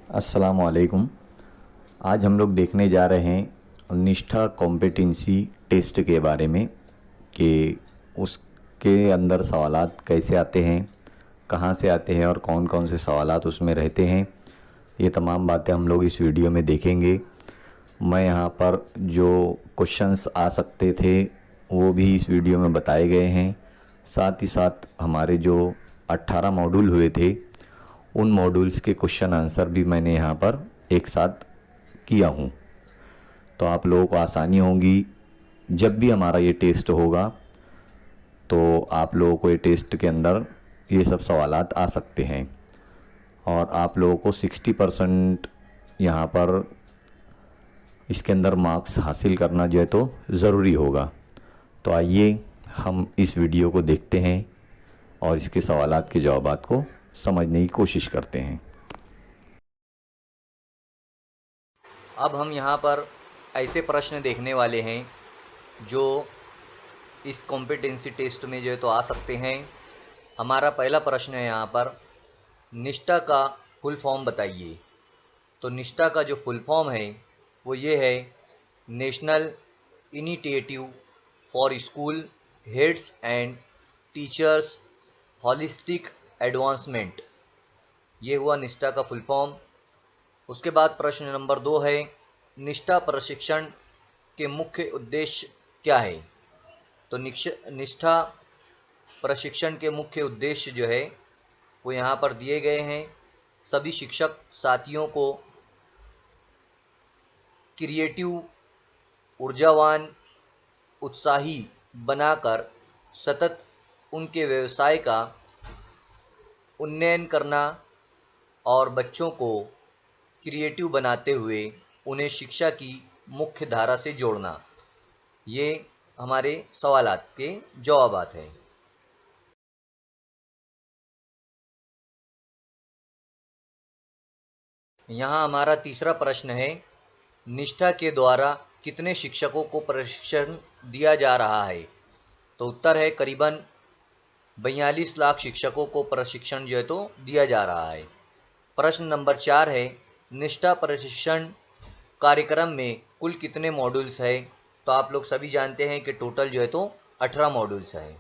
अस्सलाम वालेकुम। आज हम लोग देखने जा रहे हैं निष्ठा कॉम्पिटेंसी टेस्ट के बारे में कि उसके अंदर सवालात कैसे आते हैं, कहाँ से आते हैं और कौन कौन से सवालात उसमें रहते हैं। ये तमाम बातें हम लोग इस वीडियो में देखेंगे। मैं यहाँ पर जो क्वेश्चंस आ सकते थे वो भी इस वीडियो में बताए गए हैं। साथ ही साथ हमारे जो 18 मॉड्यूल हुए थे उन मॉड्यूल्स के क्वेश्चन आंसर भी मैंने यहाँ पर एक साथ किया हूँ, तो आप लोगों को आसानी होगी। जब भी हमारा ये टेस्ट होगा तो आप लोगों को ये टेस्ट के अंदर ये सब सवालात आ सकते हैं और आप लोगों को 60% यहाँ पर इसके अंदर मार्क्स हासिल करना जो है तो ज़रूरी होगा। तो आइए हम इस वीडियो को देखते हैं और इसके सवालात के जवाबात को समझने की कोशिश करते हैं। अब हम यहाँ पर ऐसे प्रश्न देखने वाले हैं जो इस कॉम्पिटेंसी टेस्ट में जो है तो आ सकते हैं। हमारा पहला प्रश्न है यहाँ पर, निष्ठा का फुल फॉर्म बताइए। तो निष्ठा का जो फुल फॉर्म है वो ये है, national initiative for school heads and teachers holistic advancement. ये हुआ निष्ठा का फुल फॉर्म। उसके बाद प्रश्न नंबर 2 है, निष्ठा प्रशिक्षण के मुख्य उद्देश्य क्या है। तो निष्ठा प्रशिक्षण के मुख्य उद्देश्य जो है वो यहाँ पर दिए गए हैं। सभी शिक्षक साथियों को क्रिएटिव, ऊर्जावान, उत्साही बनाकर सतत उनके व्यवसाय का उन्नयन करना और बच्चों को क्रिएटिव बनाते हुए उन्हें शिक्षा की मुख्य धारा से जोड़ना। ये हमारे सवालात के जवाबात हैं। यहाँ हमारा तीसरा प्रश्न है, निष्ठा के द्वारा कितने शिक्षकों को प्रशिक्षण दिया जा रहा है। तो उत्तर है, करीबन 42 लाख शिक्षकों को प्रशिक्षण जो है तो दिया जा रहा है। प्रश्न नंबर 4 है, निष्ठा प्रशिक्षण कार्यक्रम में कुल कितने मॉड्यूल्स है। तो आप लोग सभी जानते हैं कि टोटल जो है तो 18 मॉड्यूल्स है।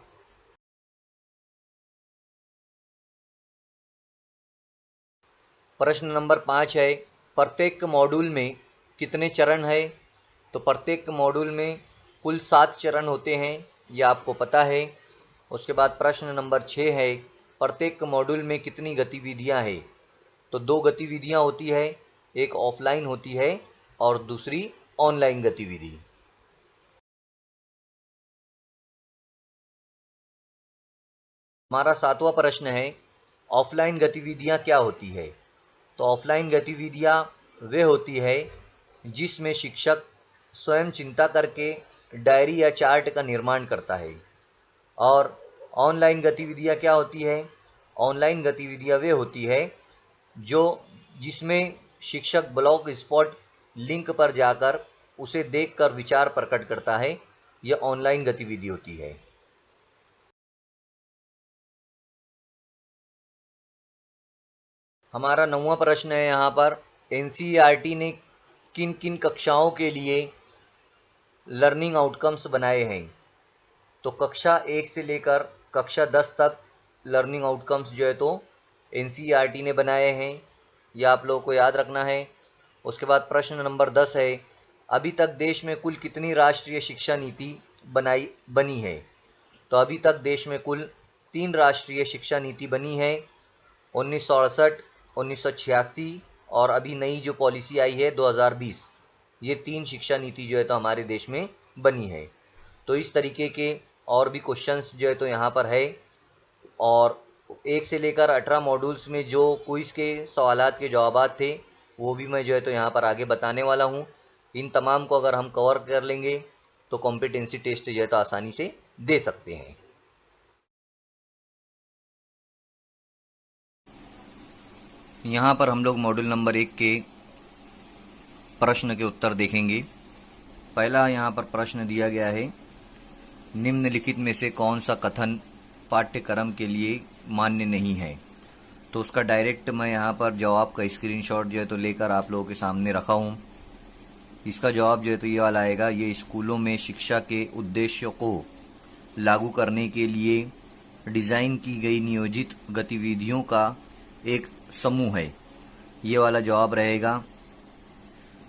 प्रश्न नंबर 5 है, प्रत्येक मॉड्यूल में कितने चरण है। तो प्रत्येक मॉड्यूल में कुल 7 चरण होते हैं, ये आपको पता है। उसके बाद प्रश्न नंबर 6 है, प्रत्येक मॉड्यूल में कितनी गतिविधियां हैं। तो 2 गतिविधियां होती है, एक ऑफलाइन होती है और दूसरी ऑनलाइन गतिविधि। हमारा 7वां प्रश्न है, ऑफलाइन गतिविधियां क्या होती है। तो ऑफलाइन गतिविधियां वे होती है जिसमें शिक्षक स्वयं चिंता करके डायरी या चार्ट का निर्माण करता है। और ऑनलाइन गतिविधियां क्या होती है। ऑनलाइन गतिविधियां वे होती है जो जिसमें शिक्षक ब्लॉग स्पॉट लिंक पर जाकर उसे देखकर विचार प्रकट करता है। यह ऑनलाइन गतिविधि होती है। हमारा 9वां प्रश्न है यहाँ पर, एनसीईआरटी ने किन किन कक्षाओं के लिए लर्निंग आउटकम्स बनाए हैं। तो कक्षा 1 से लेकर कक्षा 10 तक लर्निंग आउटकम्स जो है तो एनसीईआरटी ने बनाए हैं, यह आप लोगों को याद रखना है। उसके बाद प्रश्न नंबर 10 है, अभी तक देश में कुल कितनी राष्ट्रीय शिक्षा नीति बनी है। तो अभी तक देश में कुल 3 राष्ट्रीय शिक्षा नीति बनी है, 1968, 1986 और अभी नई जो पॉलिसी आई है 2020। ये 3 शिक्षा नीति जो है तो हमारे देश में बनी है। तो इस तरीके के और भी क्वेश्चंस जो है तो यहाँ पर है। और 1 से लेकर 18 मॉड्यूल्स में जो क्विज़ के सवालात के जवाबात थे वो भी मैं जो है तो यहाँ पर आगे बताने वाला हूँ। इन तमाम को अगर हम कवर कर लेंगे तो कॉम्पिटेंसी टेस्ट जो है तो आसानी से दे सकते हैं। यहाँ पर हम लोग मॉड्यूल नंबर 1 के प्रश्न के उत्तर देखेंगे। पहला यहाँ पर प्रश्न दिया गया है, निम्नलिखित में से कौन सा कथन पाठ्यक्रम के लिए मान्य नहीं है। तो उसका डायरेक्ट मैं यहाँ पर जवाब का स्क्रीनशॉट जो है तो लेकर आप लोगों के सामने रखा हूँ। इसका जवाब जो है तो ये वाला आएगा, ये स्कूलों में शिक्षा के उद्देश्यों को लागू करने के लिए डिज़ाइन की गई नियोजित गतिविधियों का एक समूह है। ये वाला जवाब रहेगा।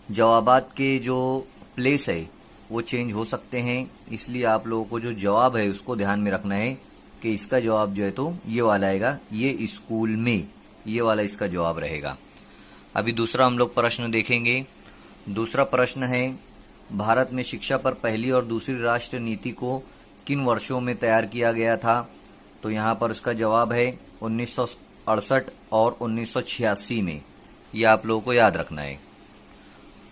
जवाबात के जो प्लेस है वो चेंज हो सकते हैं, इसलिए आप लोगों को जो जवाब है उसको ध्यान में रखना है कि इसका जवाब जो है तो ये वाला आएगा, ये स्कूल में, ये वाला इसका जवाब रहेगा। अभी दूसरा हम लोग प्रश्न देखेंगे। दूसरा प्रश्न है, भारत में शिक्षा पर पहली और दूसरी राष्ट्रीय नीति को किन वर्षों में तैयार किया गया था? तो यहाँ पर उसका जवाब है 1968 और 1986 में। ये आप लोगों को याद रखना है।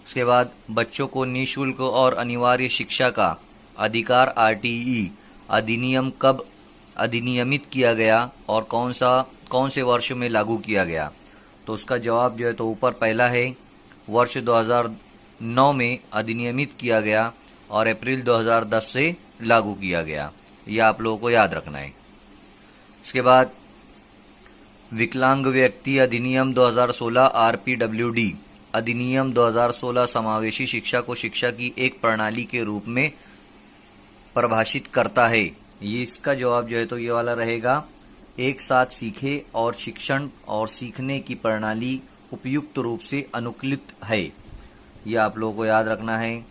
उसके बाद बच्चों को निःशुल्क और अनिवार्य शिक्षा का अधिकार आरटीई अधिनियम कब अधिनियमित किया गया और कौन से वर्ष में लागू किया गया? तो उसका जवाब जो है तो ऊपर पहला है, वर्ष 2009 में अधिनियमित किया गया और अप्रैल 2010 से लागू किया गया। यह आप लोगों को याद रखना है। उसके बाद विकलांग व्यक्ति अधिनियम 2016 आरपीडब्ल्यूडी अधिनियम 2016 समावेशी शिक्षा को शिक्षा की एक प्रणाली के रूप में परिभाषित करता है। ये इसका जवाब जो है तो ये वाला रहेगा, एक साथ सीखे और शिक्षण और सीखने की प्रणाली उपयुक्त रूप से अनुकूलित है। ये आप लोगों को याद रखना है।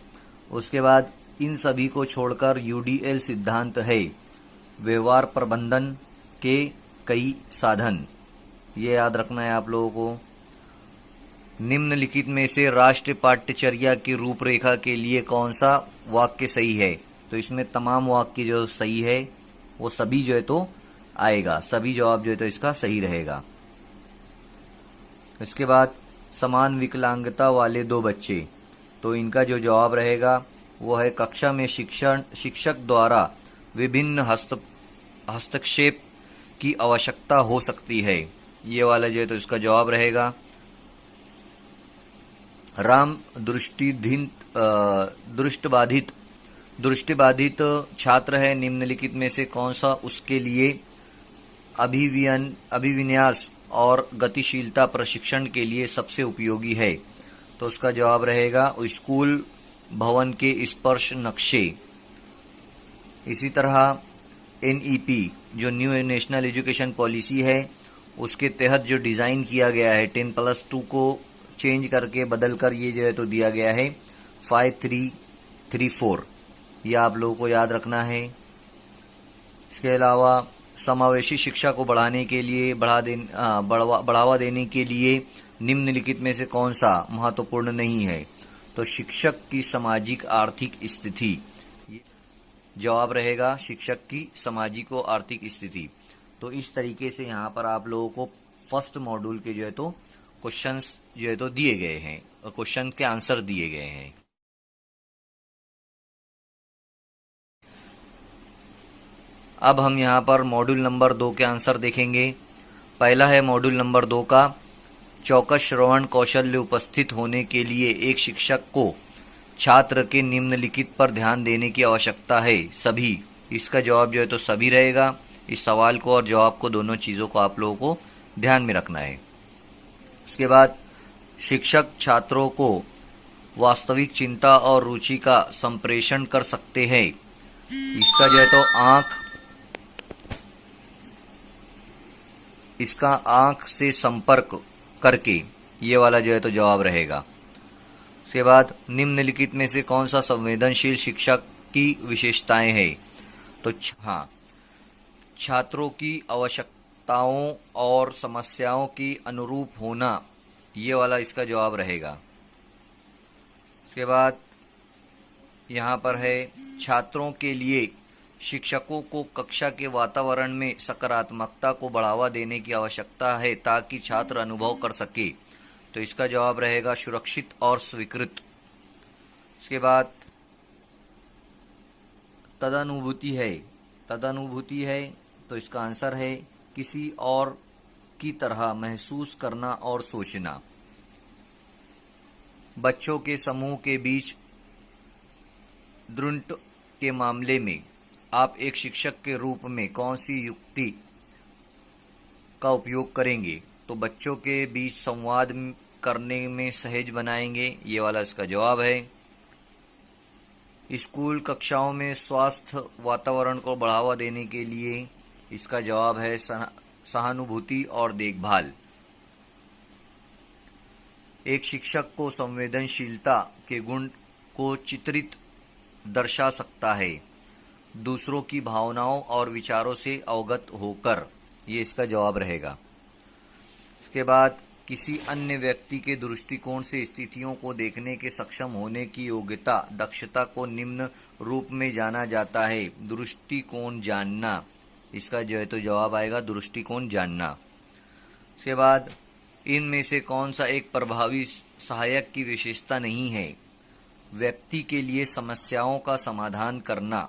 उसके बाद इन सभी को छोड़कर यूडीएल सिद्धांत है, व्यवहार प्रबंधन के कई साधन। ये याद रखना है आप लोगों को। निम्नलिखित में से राष्ट्रीय पाठ्यचर्या की रूपरेखा के लिए कौन सा वाक्य सही है? तो इसमें तमाम वाक्य जो सही है वो सभी जो है तो आएगा, सभी जवाब जो है तो इसका सही रहेगा। इसके बाद समान विकलांगता वाले दो बच्चे, तो इनका जो जवाब रहेगा वो है, कक्षा में शिक्षक द्वारा विभिन्न हस्तक्षेप की आवश्यकता हो सकती है। ये वाला जो है तो इसका जवाब रहेगा। राम दृष्टिबाधित छात्र है, निम्नलिखित में से कौन सा उसके लिए अभिविन्यास और गतिशीलता प्रशिक्षण के लिए सबसे उपयोगी है? तो उसका जवाब रहेगा स्कूल भवन के स्पर्श नक्शे। इसी तरह एनईपी जो न्यू नेशनल एजुकेशन पॉलिसी है उसके तहत जो डिजाइन किया गया है 10+2 को चेंज करके बदल कर ये जो है तो दिया गया है 5334। ये आप लोगों को याद रखना है। इसके अलावा समावेशी शिक्षा को बढ़ावा देने के लिए निम्नलिखित में से कौन सा महत्वपूर्ण नहीं है? तो शिक्षक की सामाजिक आर्थिक स्थिति। जवाब रहेगा शिक्षक की सामाजिक और आर्थिक स्थिति। तो इस तरीके से यहाँ पर आप लोगों को फर्स्ट मॉड्यूल के जो है तो क्वेश्चंस जो है तो दिए गए हैं और क्वेश्चन के आंसर दिए गए हैं। अब हम यहाँ पर मॉड्यूल नंबर 2 के आंसर देखेंगे। पहला है मॉड्यूल नंबर 2 का, चौकस श्रवण कौशल्य उपस्थित होने के लिए एक शिक्षक को छात्र के निम्नलिखित पर ध्यान देने की आवश्यकता है। सभी, इसका जवाब जो है तो सभी रहेगा। इस सवाल को और जवाब को, दोनों चीजों को आप लोगों को ध्यान में रखना है। उसके बाद शिक्षक छात्रों को वास्तविक चिंता और रुचि का संप्रेषण कर सकते हैं। इसका जो है तो आंख से संपर्क करके, ये वाला जो है तो जवाब रहेगा। उसके बाद निम्नलिखित में से कौन सा संवेदनशील शिक्षक की विशेषताएं हैं? तो हाँ, छात्रों की आवश्यकताओं और समस्याओं की अनुरूप होना, ये वाला इसका जवाब रहेगा। उसके बाद यहाँ पर है, छात्रों के लिए शिक्षकों को कक्षा के वातावरण में सकारात्मकता को बढ़ावा देने की आवश्यकता है ताकि छात्र अनुभव कर सके। तो इसका जवाब रहेगा सुरक्षित और स्वीकृत। उसके बाद तदनुभूति है, तो इसका आंसर है किसी और की तरह महसूस करना और सोचना। बच्चों के समूह के बीच द्वंद्व के मामले में आप एक शिक्षक के रूप में कौन सी युक्ति का उपयोग करेंगे? तो बच्चों के बीच संवाद करने में सहज बनाएंगे, ये वाला इसका जवाब है। स्कूल कक्षाओं में स्वस्थ वातावरण को बढ़ावा देने के लिए, इसका जवाब है सहानुभूति और देखभाल। एक शिक्षक को संवेदनशीलता के गुण को चित्रित दर्शा सकता है, दूसरों की भावनाओं और विचारों से अवगत होकर, ये इसका जवाब रहेगा। इसके बाद किसी अन्य व्यक्ति के दृष्टिकोण से स्थितियों को देखने के सक्षम होने की योग्यता, दक्षता को निम्न रूप में जाना जाता है। दृष्टिकोण जानना, इसका जो है तो जवाब आएगा दृष्टिकोण जानना। इसके बाद इनमें से कौन सा एक प्रभावी सहायक की विशेषता नहीं है? व्यक्ति के लिए समस्याओं का समाधान करना,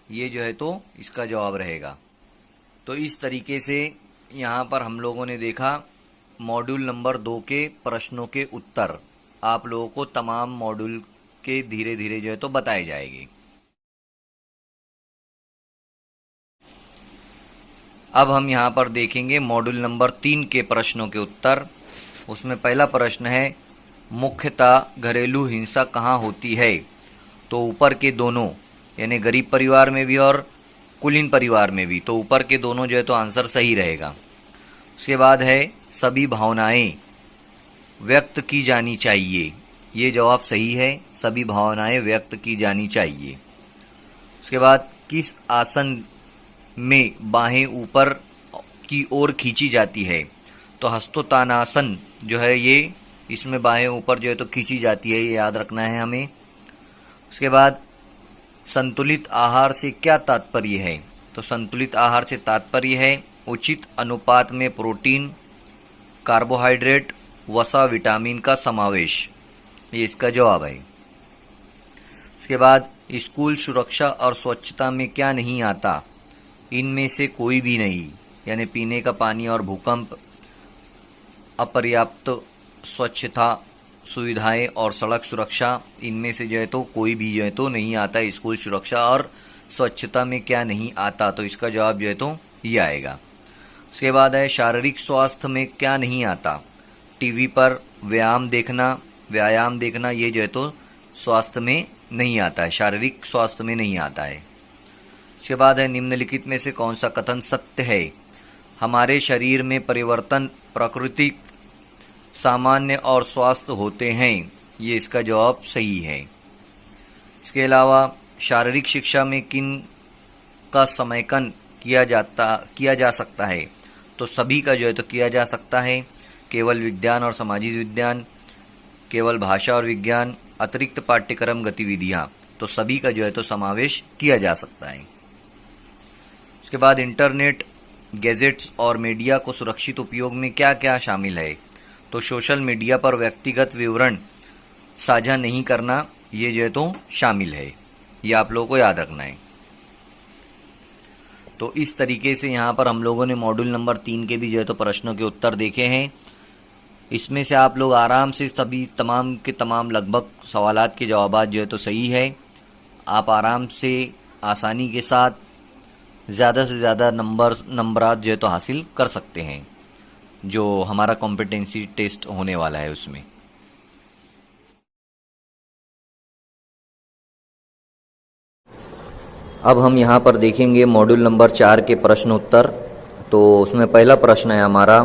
ये जो है तो इसका जवाब रहेगा। तो इस तरीके से यहाँ पर हम लोगों ने देखा मॉड्यूल नंबर 2 के प्रश्नों के उत्तर। आप लोगों को तमाम मॉड्यूल के धीरे धीरे जो है तो बताए जाएंगे। अब हम यहाँ पर देखेंगे मॉड्यूल नंबर 3 के प्रश्नों के उत्तर। उसमें पहला प्रश्न है, मुख्यतः घरेलू हिंसा कहाँ होती है? तो ऊपर के दोनों, यानी गरीब परिवार में भी और कुलीन परिवार में भी, तो ऊपर के दोनों जो है तो आंसर सही रहेगा। उसके बाद है, सभी भावनाएं व्यक्त की जानी चाहिए, ये जवाब सही है, सभी भावनाएं व्यक्त की जानी चाहिए। उसके बाद किस आसन में बाहें ऊपर की ओर खींची जाती है? तो हस्तोत्तानासन जो है ये, इसमें बाहें ऊपर जो है तो खींची जाती है, ये याद रखना है हमें। उसके बाद संतुलित आहार से क्या तात्पर्य है? तो संतुलित आहार से तात्पर्य है उचित अनुपात में प्रोटीन, कार्बोहाइड्रेट, वसा, विटामिन का समावेश, ये इसका जवाब है। उसके बाद स्कूल सुरक्षा और स्वच्छता में क्या नहीं आता? इनमें से कोई भी नहीं, यानी पीने का पानी और भूकंप, अपर्याप्त स्वच्छता सुविधाएं और सड़क सुरक्षा, इनमें से जो है तो कोई भी जो है तो नहीं आता। स्कूल सुरक्षा और स्वच्छता में क्या नहीं आता? तो इसका जवाब जो है तो ये आएगा। उसके बाद है, शारीरिक स्वास्थ्य में क्या नहीं आता? टीवी पर व्यायाम देखना, ये जो है तो स्वास्थ्य में नहीं आता है, शारीरिक स्वास्थ्य में नहीं आता है। उसके बाद है, निम्नलिखित में से कौन सा कथन सत्य है? हमारे शरीर में परिवर्तन प्राकृतिक, सामान्य और स्वास्थ्य होते हैं, ये इसका जवाब सही है। इसके अलावा शारीरिक शिक्षा में किन का समयकन किया जा सकता है? तो सभी का जो है तो किया जा सकता है। केवल विज्ञान और सामाजिक विज्ञान, केवल भाषा और विज्ञान, अतिरिक्त पाठ्यक्रम गतिविधियां, तो सभी का जो है तो समावेश किया जा सकता है। उसके बाद इंटरनेट, गैजेट्स और मीडिया को सुरक्षित उपयोग में क्या क्या शामिल है? तो सोशल मीडिया पर व्यक्तिगत विवरण साझा नहीं करना, ये जो है तो शामिल है, ये आप लोगों को याद रखना है। तो इस तरीके से यहाँ पर हम लोगों ने मॉड्यूल नंबर 3 के भी जो है तो प्रश्नों के उत्तर देखे हैं। इसमें से आप लोग आराम से सभी तमाम के तमाम लगभग सवालात के जवाबात जो है तो सही है। आप आराम से आसानी के साथ ज़्यादा से ज़्यादा नंबरात जो है तो हासिल कर सकते हैं, जो हमारा कॉम्पिटेंसी टेस्ट होने वाला है उसमें। अब हम यहाँ पर देखेंगे मॉड्यूल नंबर 4 के प्रश्न उत्तर। तो उसमें पहला प्रश्न है हमारा,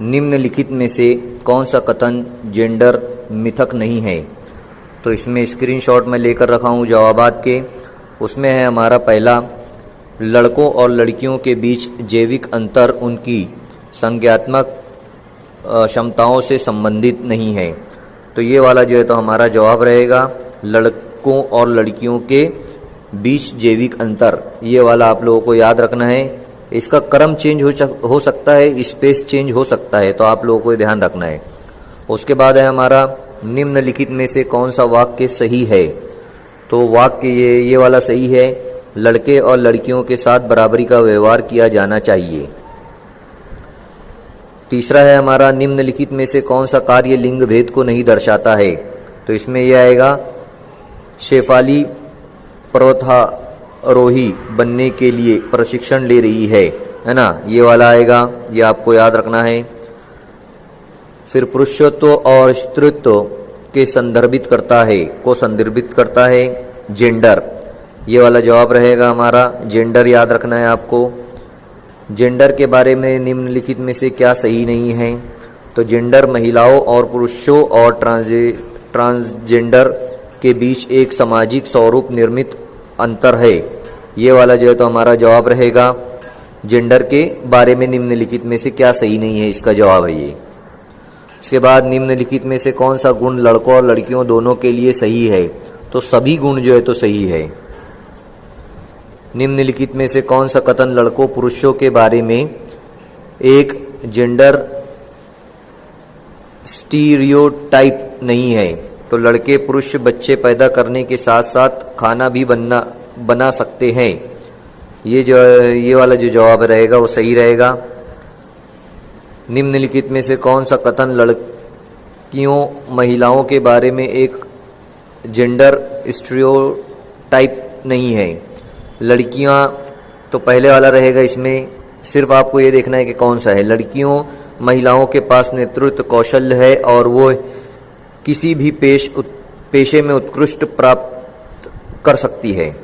निम्नलिखित में से कौन सा कथन जेंडर मिथक नहीं है? तो इसमें स्क्रीनशॉट में लेकर रखा हूँ जवाबात के। उसमें है हमारा पहला, लड़कों और लड़कियों के बीच जैविक अंतर उनकी संज्ञात्मक क्षमताओं से संबंधित नहीं है। तो ये वाला जो है तो हमारा जवाब रहेगा, लड़कों और लड़कियों के बीच जैविक अंतर, ये वाला आप लोगों को याद रखना है। इसका क्रम चेंज हो सकता है, स्पेस चेंज हो सकता है, तो आप लोगों को ध्यान रखना है। उसके बाद है हमारा, निम्नलिखित में से कौन सा वाक्य सही है? तो वाक्य ये वाला सही है, लड़के और लड़कियों के साथ बराबरी का व्यवहार किया जाना चाहिए। तीसरा है हमारा, निम्नलिखित में से कौन सा कार्य लिंग भेद को नहीं दर्शाता है? तो इसमें यह आएगा, शेफाली पर्वतारोही बनने के लिए प्रशिक्षण ले रही है ना, ये वाला आएगा, ये आपको याद रखना है। फिर पुरुषत्व और स्त्रीत्व के संदर्भित करता है, को संदर्भित करता है जेंडर। ये वाला जवाब रहेगा हमारा जेंडर, याद रखना है आपको। जेंडर के बारे में निम्नलिखित में से क्या सही नहीं है? तो जेंडर महिलाओं और पुरुषों और ट्रांसजेंडर के बीच एक सामाजिक स्वरूप निर्मित अंतर है। ये वाला जो है तो हमारा जवाब रहेगा जेंडर के बारे में निम्नलिखित में से क्या सही नहीं है, इसका जवाब है ये। इसके बाद निम्नलिखित में से कौन सा गुण लड़कों और लड़कियों दोनों के लिए सही है? तो सभी गुण जो है तो सही है। निम्नलिखित में से कौन सा कथन लड़कों पुरुषों के बारे में एक जेंडर स्टीरियोटाइप नहीं है? तो लड़के पुरुष बच्चे पैदा करने के साथ साथ खाना भी बना सकते हैं। ये वाला जो जवाब रहेगा वो सही रहेगा। निम्नलिखित में से कौन सा कथन लड़कियों महिलाओं के बारे में एक जेंडर स्टीरियोटाइप नहीं है? लड़कियां, तो पहले वाला रहेगा। इसमें सिर्फ आपको ये देखना है कि कौन सा है। लड़कियों महिलाओं के पास नेतृत्व कौशल है और वो किसी भी पेशे में उत्कृष्ट प्राप्त कर सकती है।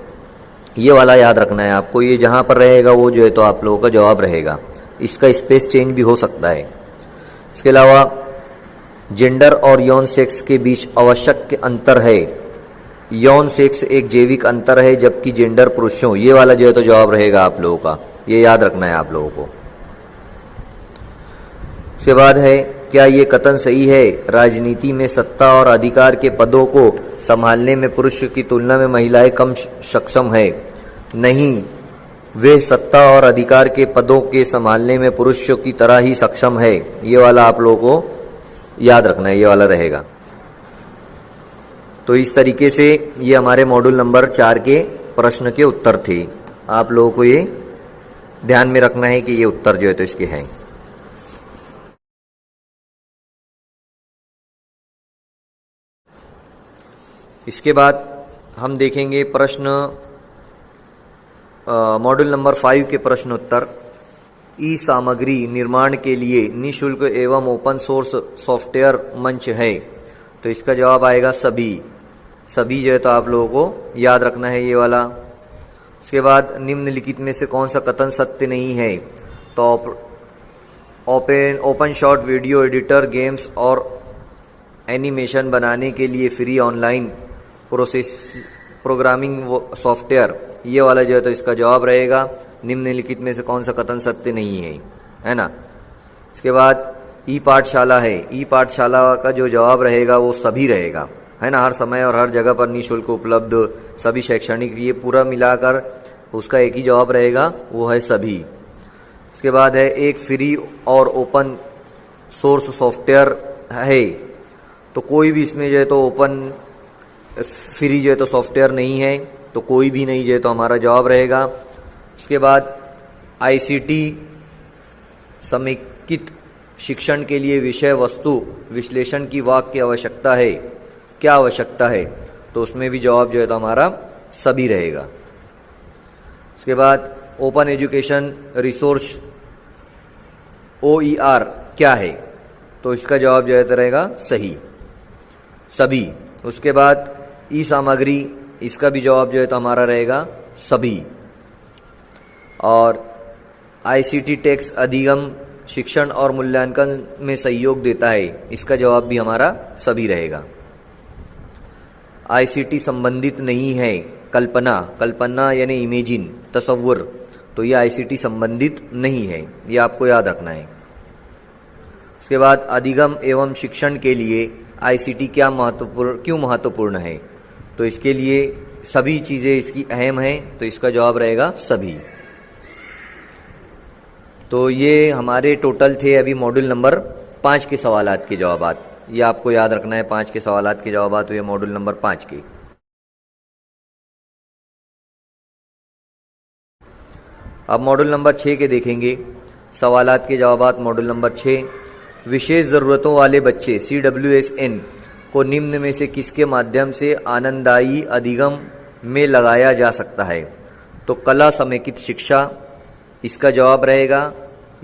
ये वाला याद रखना है आपको। ये जहां पर रहेगा वो जो है तो आप लोगों का जवाब रहेगा। इसका स्पेस चेंज भी हो सकता है। इसके अलावा जेंडर और यौन सेक्स के बीच आवश्यक अंतर है। यौन सेक्स एक जैविक अंतर है जबकि जेंडर पुरुषों। ये वाला जो है तो जवाब रहेगा आप लोगों का। ये याद रखना है आप लोगों को। उसके बाद है, क्या ये कथन सही है? राजनीति में सत्ता और अधिकार के पदों को संभालने में पुरुष की तुलना में महिलाएं कम सक्षम है। नहीं, वे सत्ता और अधिकार के पदों के संभालने में पुरुषों की तरह ही सक्षम है। ये वाला आप लोगों को याद रखना है, ये वाला रहेगा। तो इस तरीके से ये हमारे मॉड्यूल नंबर 4 के प्रश्न के उत्तर थे। आप लोगों को ये ध्यान में रखना है कि ये उत्तर जो है तो इसके हैं। इसके बाद हम देखेंगे प्रश्न मॉड्यूल नंबर 5 के प्रश्न उत्तर। ई सामग्री निर्माण के लिए निःशुल्क एवं ओपन सोर्स सॉफ्टवेयर मंच है। तो इसका जवाब आएगा सभी। सभी जो है तो आप लोगों को याद रखना है, ये वाला। उसके बाद निम्नलिखित में से कौन सा कथन सत्य नहीं है? तो open shot video editor games और एनिमेशन बनाने के लिए फ्री ऑनलाइन प्रोग्रामिंग सॉफ्टवेयर। ये वाला जो है तो इसका जवाब रहेगा। निम्नलिखित में से कौन सा कथन सत्य नहीं है ना। इसके बाद ई पाठशाला है। ई पाठशाला का जो जवाब रहेगा वो सभी रहेगा, है ना। हर समय और हर जगह पर निःशुल्क उपलब्ध सभी शैक्षणिक, ये पूरा मिलाकर उसका एक ही जवाब रहेगा, वो है सभी। इसके बाद है एक फ्री और ओपन सोर्स सॉफ्टवेयर है। तो कोई भी इसमें जो है तो ओपन फ्री जो है तो सॉफ्टवेयर नहीं है, तो कोई भी नहीं जो है तो हमारा जवाब रहेगा। उसके बाद आईसीटी समेकित शिक्षण के लिए विषय वस्तु विश्लेषण की वाक्य आवश्यकता है। क्या आवश्यकता है? तो उसमें भी जवाब जो है तो हमारा सभी रहेगा। उसके बाद ओपन एजुकेशन रिसोर्स OER क्या है? तो इसका जवाब जो है तो रहेगा सही, सभी। उसके बाद ई सामग्री, इसका भी जवाब जो है तो हमारा रहेगा सभी। और आईसीटी टेक्स्ट अधिगम शिक्षण और मूल्यांकन में सहयोग देता है। इसका जवाब भी हमारा सभी रहेगा। आईसीटी संबंधित नहीं है। कल्पना यानी इमेजिन, तस्वुर, तो ये आईसीटी संबंधित नहीं है, ये आपको याद रखना है। उसके बाद अधिगम एवं शिक्षण के लिए आईसीटी क्यों महत्वपूर्ण है? तो इसके लिए सभी चीज़ें इसकी अहम हैं, तो इसका जवाब रहेगा सभी। तो ये हमारे टोटल थे अभी मॉड्यूल नंबर 5 के सवालात के जवाबात। ये आपको याद रखना है, 5 के सवालात के जवाबात हुए मॉड्यूल नंबर 5 के। अब मॉड्यूल नंबर 6 के देखेंगे सवालात के जवाबात। मॉड्यूल नंबर 6, विशेष ज़रूरतों वाले बच्चे CWSN को निम्न में से किसके माध्यम से आनंददायी अधिगम में लगाया जा सकता है? तो कला समेकित शिक्षा, इसका जवाब रहेगा,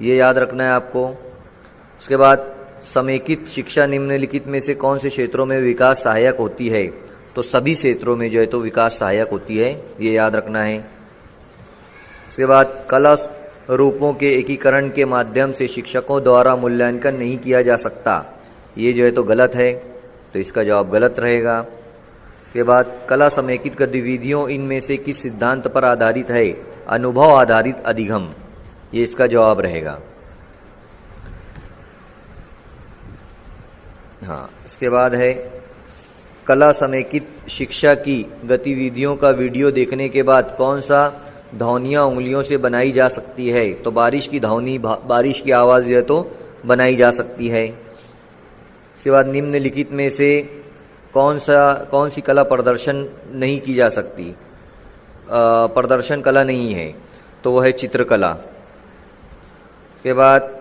ये याद रखना है आपको। उसके बाद समेकित शिक्षा निम्नलिखित में से कौन से क्षेत्रों में विकास सहायक होती है? तो सभी क्षेत्रों में जो है तो विकास सहायक होती है, ये याद रखना है। उसके बाद कला रूपों के एकीकरण के माध्यम से शिक्षकों द्वारा मूल्यांकन नहीं किया जा सकता, ये जो है तो गलत है, तो इसका जवाब गलत रहेगा। उसके बाद कला समेकित गतिविधियों इनमें से किस सिद्धांत पर आधारित है? अनुभव आधारित अधिगम, ये इसका जवाब रहेगा। हाँ, इसके बाद है कला समेकित शिक्षा की गतिविधियों का वीडियो देखने के बाद कौन सा ध्वनियाँ उंगलियों से बनाई जा सकती है? तो बारिश की ध्वनि, बारिश की आवाज़ जो है तो बनाई जा सकती है। इसके बाद निम्नलिखित में से कौन सी कला प्रदर्शन नहीं की जा सकती? प्रदर्शन कला नहीं है, तो वह है चित्रकला। इसके बाद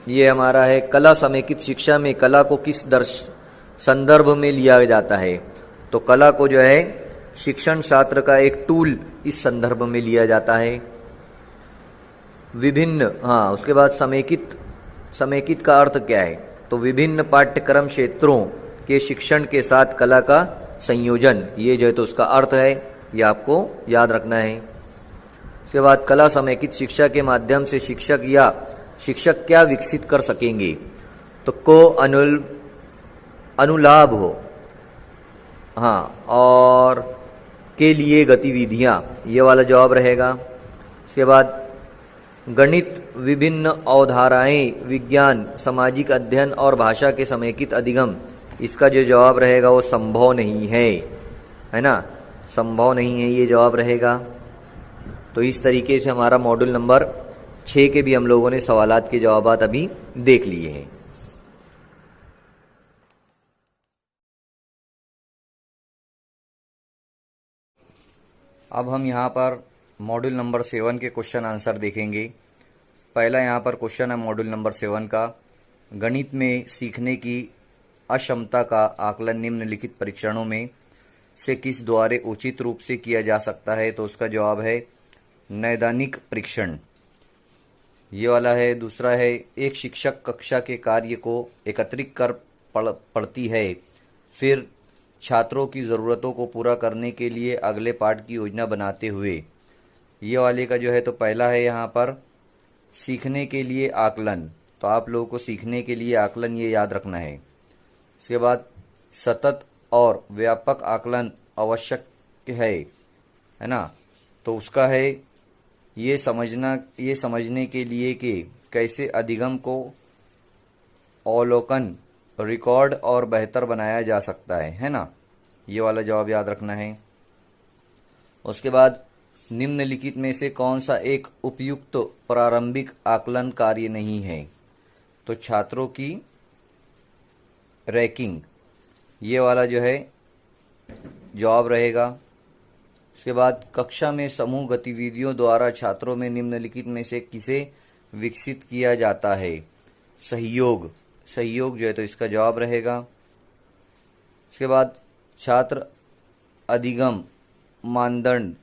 ये हमारा है कला समेकित शिक्षा में कला को किस संदर्भ में लिया जाता है? तो कला को जो है शिक्षण शास्त्र का एक टूल इस संदर्भ में लिया जाता है। विभिन्न, हाँ, उसके बाद समेकित का अर्थ क्या है? तो विभिन्न पाठ्यक्रम क्षेत्रों के शिक्षण के साथ कला का संयोजन, ये जो है तो उसका अर्थ है, ये आपको याद रखना है। उसके बाद कला समेकित शिक्षा के माध्यम से शिक्षक क्या विकसित कर सकेंगे? तो अनुलाभ हो, हाँ, और के लिए गतिविधियाँ, ये वाला जवाब रहेगा। उसके बाद गणित, विभिन्न अवधारणाएं, विज्ञान, सामाजिक अध्ययन और भाषा के समेकित अधिगम, इसका जो जवाब रहेगा वो संभव नहीं है ना, संभव नहीं है, ये जवाब रहेगा। तो इस तरीके से हमारा मॉड्यूल नंबर 6 के भी हम लोगों ने सवालात के जवाबात अभी देख लिए हैं। अब हम यहाँ पर मॉड्यूल नंबर 7 के क्वेश्चन आंसर देखेंगे। पहला यहाँ पर क्वेश्चन है मॉड्यूल नंबर 7 का, गणित में सीखने की अक्षमता का आकलन निम्नलिखित परीक्षणों में से किस द्वारा उचित रूप से किया जा सकता है? तो उसका जवाब है नैदानिक परीक्षण, ये वाला है। दूसरा है एक शिक्षक कक्षा के कार्य को एकत्रित कर पढ़ती है, फिर छात्रों की ज़रूरतों को पूरा करने के लिए अगले पाठ की योजना बनाते हुए, ये वाले का जो है तो पहला है यहाँ पर सीखने के लिए आकलन, तो आप लोगों को सीखने के लिए आकलन ये याद रखना है। इसके बाद सतत और व्यापक आकलन आवश्यक है ना, तो उसका है ये समझने के लिए कि कैसे अधिगम को अवलोकन, रिकॉर्ड और बेहतर बनाया जा सकता है ना, ये वाला जवाब याद रखना है। उसके बाद निम्नलिखित में से कौन सा एक उपयुक्त प्रारंभिक आकलन कार्य नहीं है? तो छात्रों की रैंकिंग, ये वाला जो है जवाब रहेगा। उसके बाद कक्षा में समूह गतिविधियों द्वारा छात्रों में निम्नलिखित में से किसे विकसित किया जाता है? सहयोग जो है तो इसका जवाब रहेगा। उसके बाद छात्र अधिगम मानदंड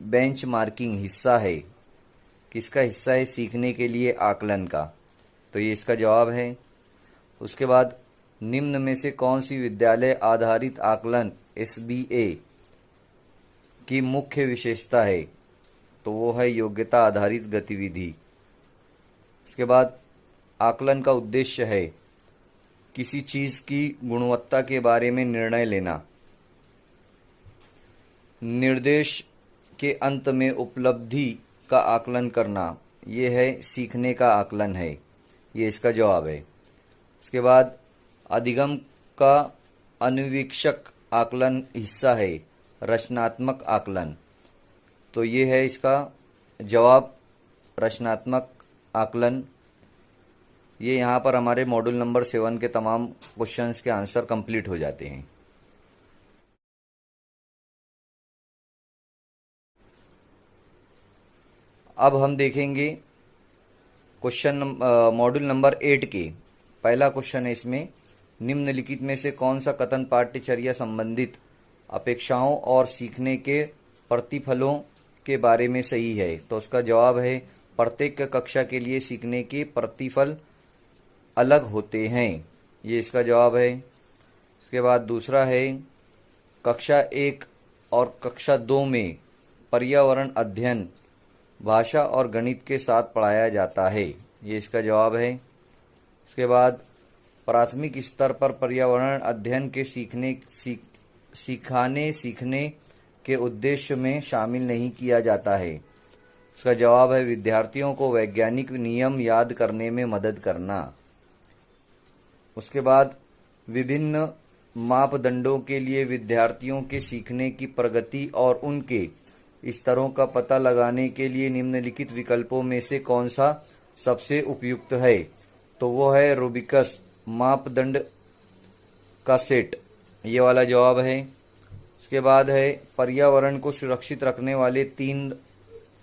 बेंचमार्किंग हिस्सा है, किसका हिस्सा है? सीखने के लिए आकलन का, तो ये इसका जवाब है। उसके बाद निम्न में से कौन सी विद्यालय आधारित आकलन SBA की मुख्य विशेषता है? तो वो है योग्यता आधारित गतिविधि। उसके बाद आकलन का उद्देश्य है किसी चीज की गुणवत्ता के बारे में निर्णय लेना, निर्देश के अंत में उपलब्धि का आकलन करना, ये है सीखने का आकलन है, ये इसका जवाब है। उसके बाद अधिगम का अनुवीक्षक आकलन हिस्सा है रचनात्मक आकलन, तो ये है इसका जवाब रचनात्मक आकलन। ये यहाँ पर हमारे मॉड्यूल नंबर 7 के तमाम क्वेश्चंस के आंसर कंप्लीट हो जाते हैं। अब हम देखेंगे क्वेश्चन मॉड्यूल नंबर 8 के पहला क्वेश्चन है इसमें, निम्नलिखित में से कौन सा कथन पाठ्यचर्या संबंधित अपेक्षाओं और सीखने के प्रतिफलों के बारे में सही है? तो उसका जवाब है प्रत्येक कक्षा के लिए सीखने के प्रतिफल अलग होते हैं। ये इसका जवाब है। इसके बाद दूसरा है, कक्षा 1 और कक्षा 2 में पर्यावरण अध्ययन भाषा और गणित के साथ पढ़ाया जाता है। ये इसका जवाब है। इसके बाद प्राथमिक स्तर पर पर्यावरण अध्ययन के सीखने के उद्देश्य में शामिल नहीं किया जाता है। इसका जवाब है विद्यार्थियों को वैज्ञानिक नियम याद करने में मदद करना। उसके बाद विभिन्न मापदंडों के लिए विद्यार्थियों के सीखने की प्रगति और उनके स्तरों का पता लगाने के लिए निम्नलिखित विकल्पों में से कौन सा सबसे उपयुक्त है? तो वो है रूबिकस मापदंड का सेट। ये वाला जवाब है। इसके बाद है, पर्यावरण को सुरक्षित रखने वाले 3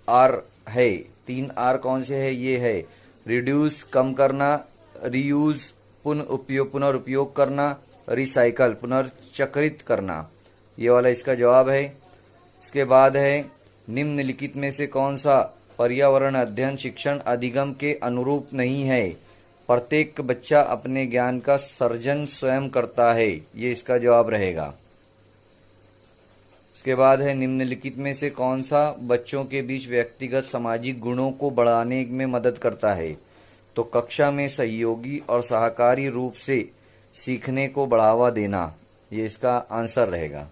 आर है। 3 आर कौन से है? ये है रिड्यूस कम करना, रीयूज पुनर्उपयोग करना, रिसाइकल पुनर्चक्रित करना। ये वाला इसका जवाब है। इसके बाद है, निम्नलिखित में से कौन सा पर्यावरण अध्ययन शिक्षण अधिगम के अनुरूप नहीं है? प्रत्येक बच्चा अपने ज्ञान का सर्जन स्वयं करता है। ये इसका जवाब रहेगा। इसके बाद है, निम्नलिखित में से कौन सा बच्चों के बीच व्यक्तिगत सामाजिक गुणों को बढ़ाने में मदद करता है? तो कक्षा में सहयोगी और सहकारी रूप से सीखने को बढ़ावा देना। ये इसका आंसर रहेगा।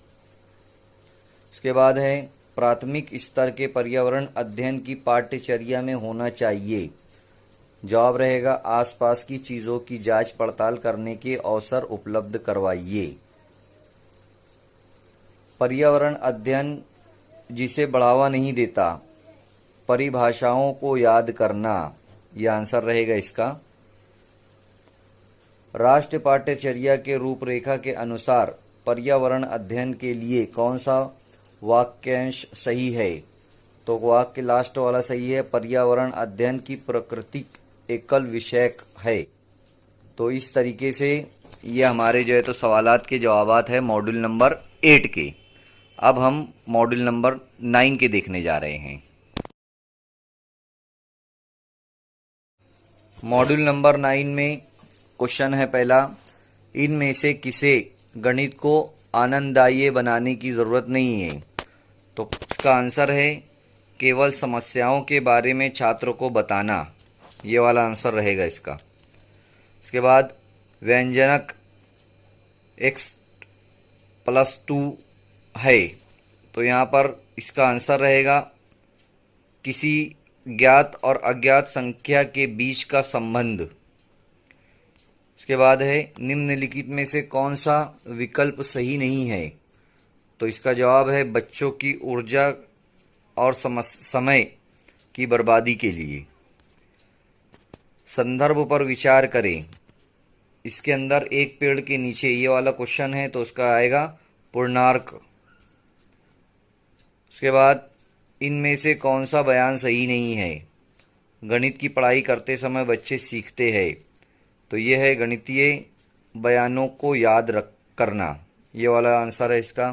इसके बाद है, प्राथमिक स्तर के पर्यावरण अध्ययन की पाठ्यचर्या में होना चाहिए। जवाब रहेगा आसपास की चीजों की जांच पड़ताल करने के अवसर उपलब्ध करवाइए। पर्यावरण अध्ययन जिसे बढ़ावा नहीं देता, परिभाषाओं को याद करना। यह आंसर रहेगा इसका। राष्ट्रीय पाठ्यचर्या के रूपरेखा के अनुसार पर्यावरण अध्ययन के लिए कौन सा वाक्यांश सही है? तो वाक्य लास्ट वाला सही है। पर्यावरण अध्ययन की प्रकृति एकल विषयक है। तो इस तरीके से ये हमारे जो है तो सवालात के जवाबात है मॉड्यूल नंबर 8 के। अब हम मॉड्यूल नंबर 9 के देखने जा रहे हैं। मॉड्यूल नंबर 9 में क्वेश्चन है पहला, इनमें से किसे गणित को आनंददायी बनाने की जरूरत नहीं है? तो इसका आंसर है केवल समस्याओं के बारे में छात्र को बताना। ये वाला आंसर रहेगा इसका। इसके बाद व्यंजनक x+2 है, तो यहाँ पर इसका आंसर रहेगा किसी ज्ञात और अज्ञात संख्या के बीच का संबंध। इसके बाद है, निम्नलिखित में से कौन सा विकल्प सही नहीं है? तो इसका जवाब है बच्चों की ऊर्जा और समय की बर्बादी के लिए। संदर्भ पर विचार करें। इसके अंदर एक पेड़ के नीचे ये वाला क्वेश्चन है, तो उसका आएगा पूर्णांक। उसके बाद इनमें से कौन सा बयान सही नहीं है? गणित की पढ़ाई करते समय बच्चे सीखते हैं, तो ये है गणितीय बयानों को याद करना। ये वाला आंसर है इसका।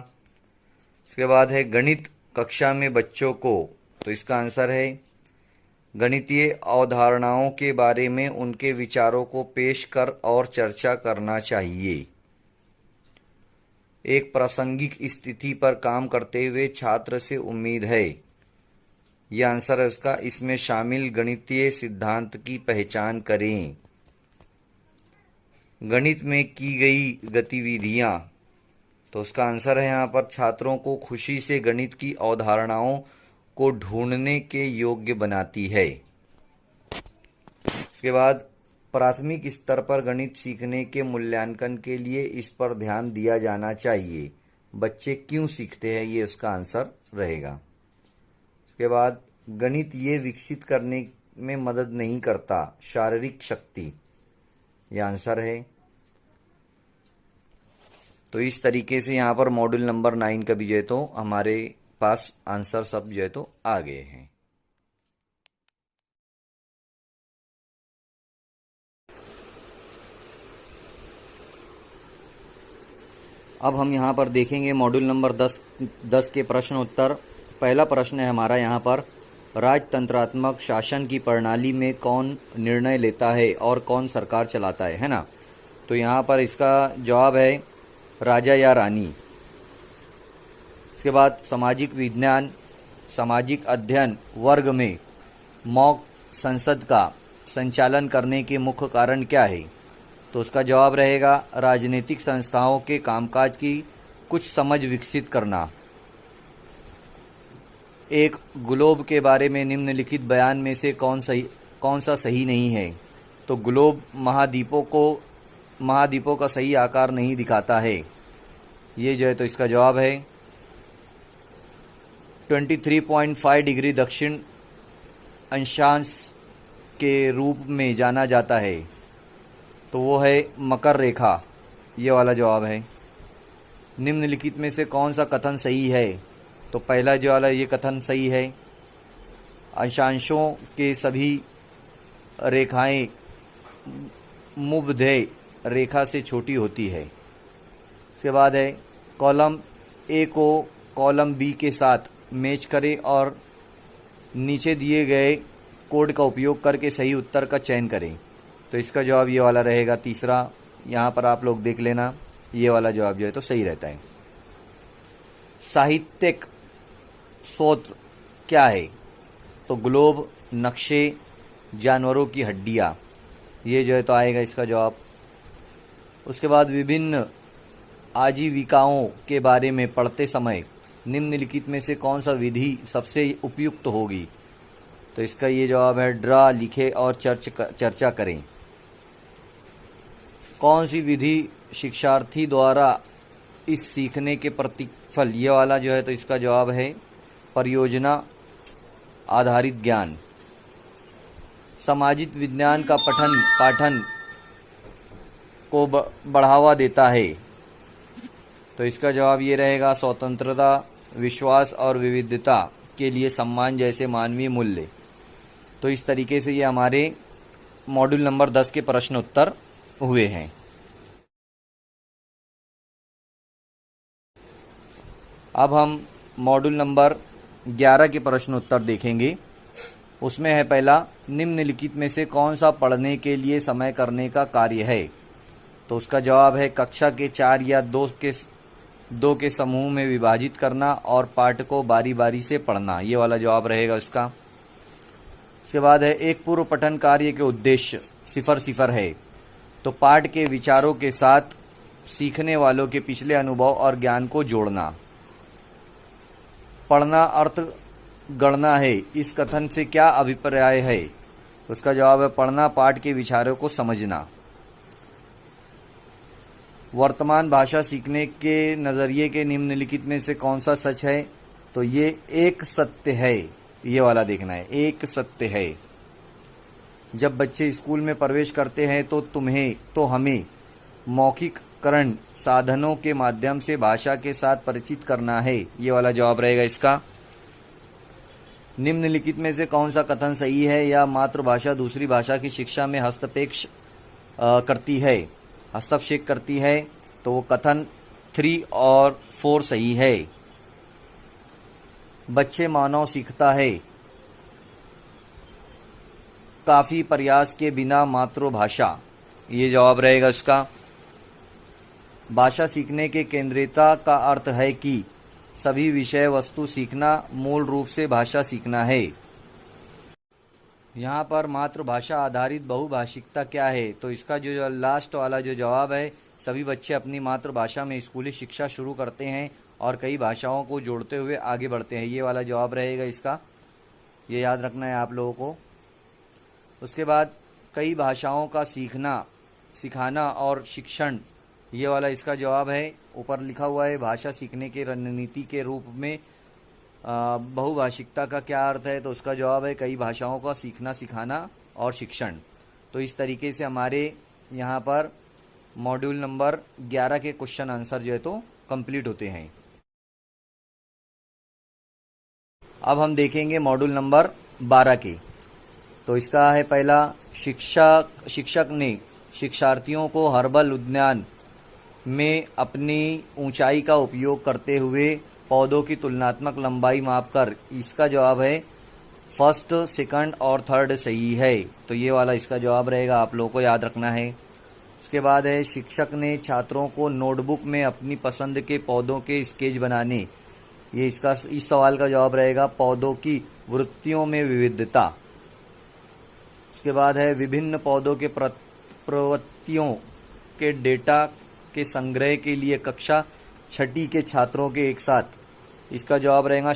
इसके बाद है गणित कक्षा में बच्चों को, तो इसका आंसर है गणितीय अवधारणाओं के बारे में उनके विचारों को पेश कर और चर्चा करना चाहिए। एक प्रासंगिक स्थिति पर काम करते हुए छात्र से उम्मीद है। यह आंसर है उसका। इसमें शामिल गणितीय सिद्धांत की पहचान करें। गणित में की गई गतिविधियां, तो उसका आंसर है यहाँ पर छात्रों को खुशी से गणित की अवधारणाओं को ढूंढने के योग्य बनाती है। इसके बाद प्राथमिक स्तर पर गणित सीखने के मूल्यांकन के लिए इस पर ध्यान दिया जाना चाहिए। बच्चे क्यों सीखते हैं? ये उसका आंसर रहेगा। इसके बाद गणित ये विकसित करने में मदद नहीं करता, शारीरिक शक्ति। यह आंसर है। तो इस तरीके से यहाँ पर मॉड्यूल नंबर 9 का भी जो है तो हमारे पास आंसर सब जो है तो आ गए हैं। अब हम यहाँ पर देखेंगे मॉड्यूल नंबर 10 के प्रश्न उत्तर। पहला प्रश्न है हमारा यहाँ पर, राजतंत्रात्मक शासन की प्रणाली में कौन निर्णय लेता है और कौन सरकार चलाता है ना। तो यहाँ पर इसका जवाब है राजा या रानी। इसके बाद सामाजिक विज्ञान सामाजिक अध्ययन वर्ग में मॉक संसद का संचालन करने के मुख्य कारण क्या है। तो उसका जवाब रहेगा राजनीतिक संस्थाओं के कामकाज की कुछ समझ विकसित करना। एक ग्लोब के बारे में निम्नलिखित बयान में से कौन सा सही नहीं है। तो ग्लोब महाद्वीपों का सही आकार नहीं दिखाता है। ये जो है तो इसका जवाब है 23.5 डिग्री दक्षिण अक्षांश के रूप में जाना जाता है। तो वो है मकर रेखा, ये वाला जवाब है। निम्नलिखित में से कौन सा कथन सही है। तो पहला जो वाला ये कथन सही है, अक्षांशों के सभी रेखाएं मुभदेय रेखा से छोटी होती है। इसके बाद है कॉलम ए को कॉलम बी के साथ मैच करें और नीचे दिए गए कोड का उपयोग करके सही उत्तर का चयन करें। तो इसका जवाब ये वाला रहेगा तीसरा। यहाँ पर आप लोग देख लेना, ये वाला जवाब जो है तो सही रहता है। साहित्यिक स्रोत क्या है। तो ग्लोब, नक्शे, जानवरों की हड्डियाँ, ये जो है तो आएगा इसका जवाब। उसके बाद विभिन्न आजीविकाओं के बारे में पढ़ते समय निम्नलिखित में से कौन सा विधि सबसे उपयुक्त होगी। तो इसका ये जवाब है ड्रा, लिखे और चर्चा करें। कौन सी विधि शिक्षार्थी द्वारा इस सीखने के प्रतिफल, ये वाला जो है तो इसका जवाब है परियोजना आधारित ज्ञान। सामाजिक विज्ञान का पाठन को बढ़ावा देता है। तो इसका जवाब ये रहेगा स्वतंत्रता, विश्वास और विविधता के लिए सम्मान जैसे मानवीय मूल्य। तो इस तरीके से ये हमारे मॉड्यूल नंबर 10 के प्रश्न उत्तर हुए हैं। अब हम मॉड्यूल नंबर 11 के प्रश्न उत्तर देखेंगे। उसमें है पहला, निम्नलिखित में से कौन सा पढ़ने के लिए समय करने का कार्य है। तो उसका जवाब है कक्षा के 4 या 2 के समूह में विभाजित करना और पाठ को बारी बारी से पढ़ना, ये वाला जवाब रहेगा इसका। उसके बाद है एक पूर्व पठन कार्य के उद्देश्य 0 है। तो पाठ के विचारों के साथ सीखने वालों के पिछले अनुभव और ज्ञान को जोड़ना। पढ़ना अर्थ गणना है, इस कथन से क्या अभिप्राय है। उसका जवाब है पढ़ना पाठ के विचारों को समझना। वर्तमान भाषा सीखने के नजरिए के निम्नलिखित में से कौन सा सच है। तो ये एक सत्य है, ये वाला देखना है, एक सत्य है। जब बच्चे स्कूल में प्रवेश करते हैं तो हमें मौखिककरण साधनों के माध्यम से भाषा के साथ परिचित करना है, ये वाला जवाब रहेगा इसका। निम्नलिखित में से कौन सा कथन सही है या मातृभाषा दूसरी भाषा की शिक्षा में हस्तक्षेप करती है। तो वो कथन 3 और 4 सही है। बच्चे मानव सीखता है काफी प्रयास के बिना मातृभाषा, ये जवाब रहेगा इसका। भाषा सीखने के केंद्रीयता का अर्थ है कि सभी विषय वस्तु सीखना मूल रूप से भाषा सीखना है। यहाँ पर मातृभाषा आधारित बहुभाषिकता क्या है। तो इसका जो लास्ट वाला जो जवाब है, सभी बच्चे अपनी मातृभाषा में स्कूली शिक्षा शुरू करते हैं और कई भाषाओं को जोड़ते हुए आगे बढ़ते हैं, ये वाला जवाब रहेगा इसका। ये याद रखना है आप लोगों को। उसके बाद कई भाषाओं का सीखना, सिखाना और शिक्षण, ये वाला इसका जवाब है। ऊपर लिखा हुआ है भाषा सीखने की रणनीति के रूप में बहुभाषिकता का क्या अर्थ है। तो उसका जवाब है कई भाषाओं का सीखना, सिखाना और शिक्षण। तो इस तरीके से हमारे यहाँ पर मॉड्यूल नंबर 11 के क्वेश्चन आंसर जो है तो कंप्लीट होते हैं। अब हम देखेंगे मॉड्यूल नंबर 12 के। तो इसका है पहला, शिक्षक ने शिक्षार्थियों को हर्बल उद्यान में अपनी ऊंचाई का उपयोग करते हुए पौधों की तुलनात्मक लंबाई मापकर, इसका जवाब है फर्स्ट, सेकंड और थर्ड सही है। तो ये वाला इसका जवाब रहेगा, आप लोगों को याद रखना है। उसके बाद है शिक्षक ने छात्रों को नोटबुक में अपनी पसंद के पौधों के स्केच बनाने। ये इसका इस सवाल का जवाब रहेगा पौधों की वृत्तियों में विविधता। उसके बाद है विभिन्न पौधों के प्रवृत्तियों के डेटा के संग्रह के लिए कक्षा छठी के छात्रों के एक साथ। इसका जवाब रहेगा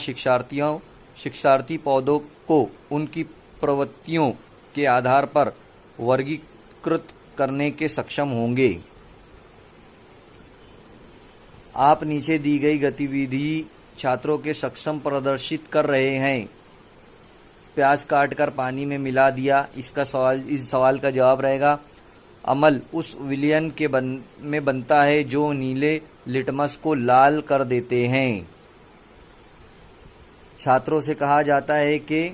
शिक्षार्थी पौधों को उनकी प्रवृत्तियों के आधार पर वर्गीकृत करने के सक्षम होंगे। आप नीचे दी गई गतिविधि छात्रों के सक्षम प्रदर्शित कर रहे हैं। प्याज काटकर पानी में मिला दिया। इस सवाल का जवाब रहेगा अमल उस विलयन में बनता है जो नीले लिटमस को लाल कर देते हैं। छात्रों से कहा जाता है कि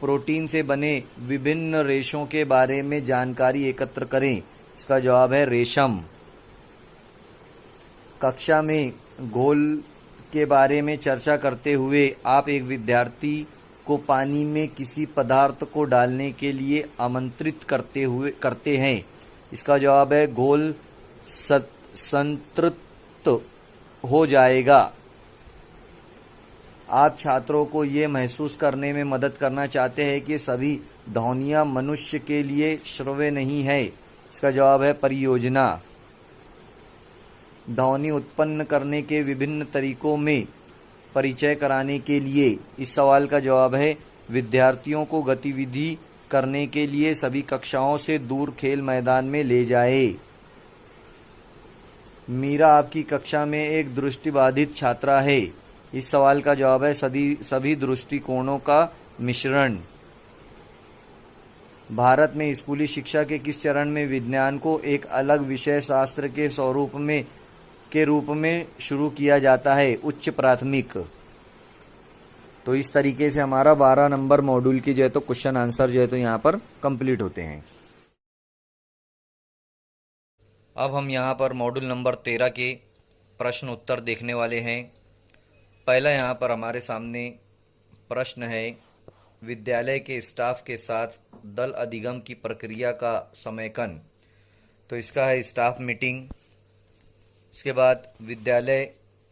प्रोटीन से बने विभिन्न रेशों के बारे में जानकारी एकत्र करें। इसका जवाब है रेशम। कक्षा में घोल के बारे में चर्चा करते हुए आप एक विद्यार्थी को पानी में किसी पदार्थ को डालने के लिए आमंत्रित करते हैं। इसका जवाब है घोल संतृप्त हो जाएगा। आप छात्रों को ये महसूस करने में मदद करना चाहते हैं कि सभी ध्वनियाँ मनुष्य के लिए श्रव्य नहीं है। इसका जवाब है परियोजना। ध्वनि उत्पन्न करने के विभिन्न तरीकों में परिचय कराने के लिए। इस सवाल का जवाब है विद्यार्थियों को गतिविधि करने के लिए सभी कक्षाओं से दूर खेल मैदान में ले जाए। मीरा आपकी कक्षा में एक दृष्टिबाधित छात्रा है। इस सवाल का जवाब है सभी दृष्टिकोणों का मिश्रण। भारत में स्कूली शिक्षा के किस चरण में विज्ञान को एक अलग विषय शास्त्र के रूप में शुरू किया जाता है? उच्च प्राथमिक। तो इस तरीके से हमारा 12 नंबर मॉड्यूल की जो है तो क्वेश्चन आंसर जो है तो यहाँ पर कंप्लीट होते हैं। अब हम यहाँ पर मॉड्यूल नंबर 13 के प्रश्न उत्तर देखने वाले हैं। पहला यहाँ पर हमारे सामने प्रश्न है विद्यालय के स्टाफ के साथ दल अधिगम की प्रक्रिया का समयकन। तो इसका है स्टाफ मीटिंग। इसके बाद विद्यालय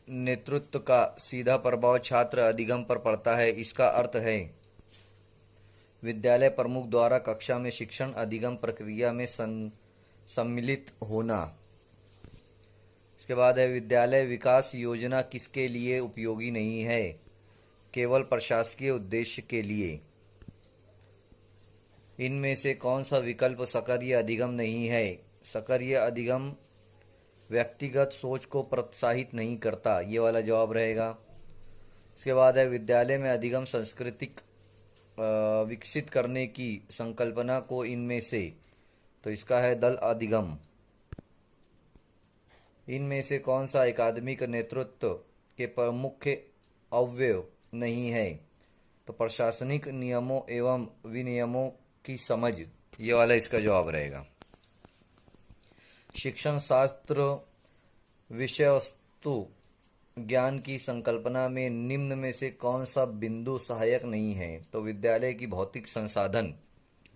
नेतृत्व का सीधा प्रभाव छात्र अधिगम पर पड़ता है। इसका अर्थ है विद्यालय प्रमुख द्वारा कक्षा में शिक्षण अधिगम प्रक्रिया में सम्मिलित होना। इसके बाद है विद्यालय विकास योजना किसके लिए उपयोगी नहीं है? केवल प्रशासकीय उद्देश्य के लिए। इनमें से कौन सा विकल्प सक्रिय अधिगम नहीं है? सक्रिय अधिगम व्यक्तिगत सोच को प्रोत्साहित नहीं करता। ये वाला जवाब रहेगा। इसके बाद है विद्यालय में अधिगम सांस्कृतिक विकसित करने की संकल्पना को इनमें से। तो इसका है दल अधिगम। इनमें से कौन सा अकादमिक नेतृत्व के प्रमुख अवयव नहीं है? तो प्रशासनिक नियमों एवं विनियमों की समझ। ये वाला इसका जवाब रहेगा। शिक्षण शास्त्र विषय वस्तु ज्ञान की संकल्पना में निम्न में से कौन सा बिंदु सहायक नहीं है? तो विद्यालय की भौतिक संसाधन।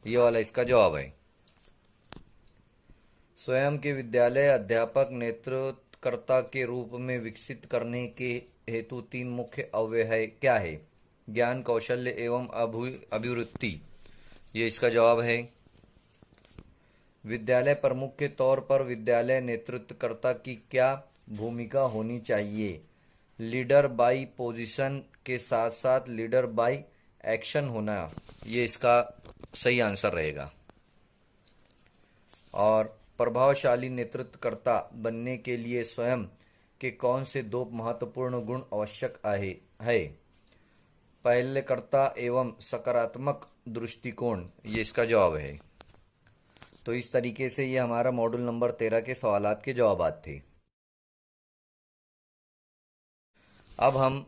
ये वाला इसका जवाब है। स्वयं के विद्यालय अध्यापक नेतृत्वकर्ता के रूप में विकसित करने के हेतु 3 मुख्य अवयव है। क्या है? ज्ञान, कौशल्य एवं अभिवृत्ति। ये इसका जवाब है। विद्यालय प्रमुख के तौर पर विद्यालय नेतृत्वकर्ता की क्या भूमिका होनी चाहिए? लीडर बाय पोजीशन के साथ साथ लीडर बाय एक्शन होना। ये इसका सही आंसर रहेगा। और प्रभावशाली नेतृत्वकर्ता बनने के लिए स्वयं के कौन से 2 महत्वपूर्ण गुण आवश्यक है? पहलकर्ता एवं सकारात्मक दृष्टिकोण। ये इसका जवाब है। तो इस तरीके से ये हमारा मॉड्यूल नंबर 13 के सवालात के जवाबात थे। अब हम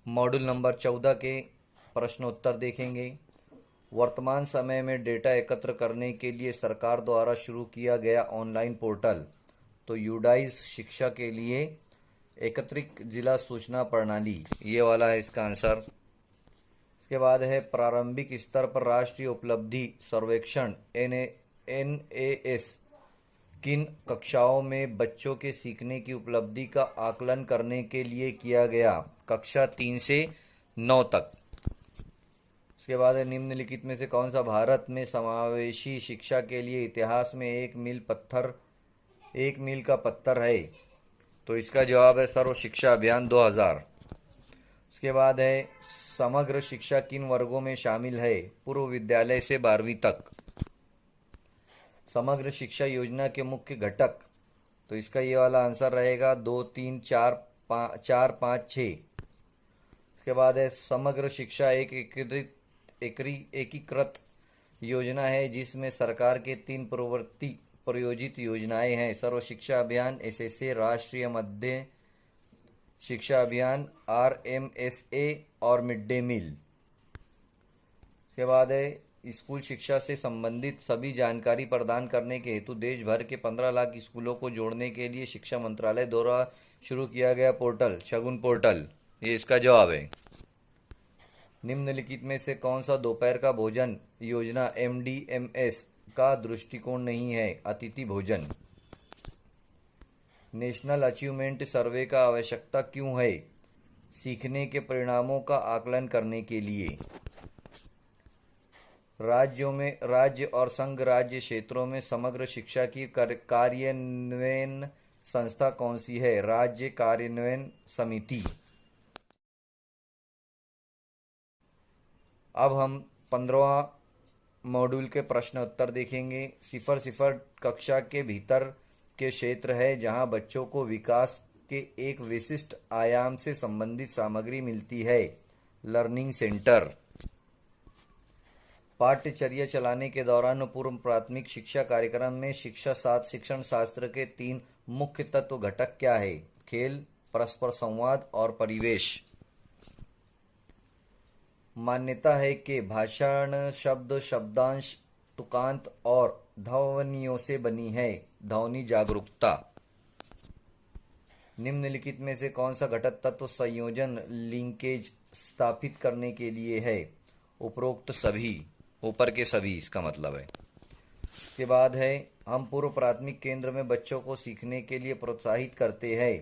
मॉड्यूल नंबर 14 के प्रश्न उत्तर देखेंगे। वर्तमान समय में डेटा एकत्र करने के लिए सरकार द्वारा शुरू किया गया ऑनलाइन पोर्टल। तो यूडाइज शिक्षा के लिए एकत्रित जिला सूचना प्रणाली। ये वाला है इसका आंसर। इसके बाद है प्रारंभिक स्तर पर राष्ट्रीय उपलब्धि सर्वेक्षण NAS किन कक्षाओं में बच्चों के सीखने की उपलब्धि का आकलन करने के लिए किया गया? कक्षा 3 से 9 तक। इसके बाद है निम्नलिखित में से कौन सा भारत में समावेशी शिक्षा के लिए इतिहास में एक मील का पत्थर है? तो इसका जवाब है सर्व शिक्षा अभियान 2000। इसके बाद है समग्र शिक्षा किन वर्गों में शामिल है? पूर्व विद्यालय से 12वीं तक। समग्र शिक्षा योजना के मुख्य घटक, तो इसका ये वाला आंसर रहेगा 2, 3, 4, 5, 6। इसके बाद है समग्र शिक्षा एक एकीकृत योजना है जिसमें सरकार के 3 प्रवृत्ति प्रायोजित योजनाएं हैं: सर्व शिक्षा अभियान SSA, राष्ट्रीय मध्य शिक्षा अभियान RMSA और मिड डे मील। इसके बाद है स्कूल शिक्षा से संबंधित सभी जानकारी प्रदान करने के हेतु देश भर के 15 लाख स्कूलों को जोड़ने के लिए शिक्षा मंत्रालय द्वारा शुरू किया गया पोर्टल शगुन पोर्टल, ये इसका जवाब है। निम्नलिखित में से कौन सा दोपहर का भोजन योजना MDMS का दृष्टिकोण नहीं है? अतिथि भोजन। नेशनल अचीवमेंट सर्वे का आवश्यकता क्यों है? सीखने के परिणामों का आकलन करने के लिए। राज्य और संघ राज्य क्षेत्रों में समग्र शिक्षा की कार्यान्वयन संस्था कौन सी है? राज्य कार्यान्वयन समिति। अब हम 15वां मॉड्यूल के प्रश्न उत्तर देखेंगे। 0 कक्षा के भीतर के क्षेत्र है जहां बच्चों को विकास के एक विशिष्ट आयाम से संबंधित सामग्री मिलती है। Learning centre. पाठ्यचर्या चलाने के दौरान पूर्व प्राथमिक शिक्षा कार्यक्रम में शिक्षण शास्त्र के 3 मुख्य तत्व घटक क्या है? खेल, परस्पर संवाद और परिवेश। मान्यता है कि भाषण शब्द, शब्दांश, तुकांत और ध्वनियों से बनी है। ध्वनि जागरूकता। निम्नलिखित में से कौन सा घटक तत्व संयोजन लिंकेज स्थापित करने के लिए है? उपरोक्त सभी, ऊपर के सभी इसका मतलब है। इसके बाद है हम पूर्व प्राथमिक केंद्र में बच्चों को सीखने के लिए प्रोत्साहित करते हैं,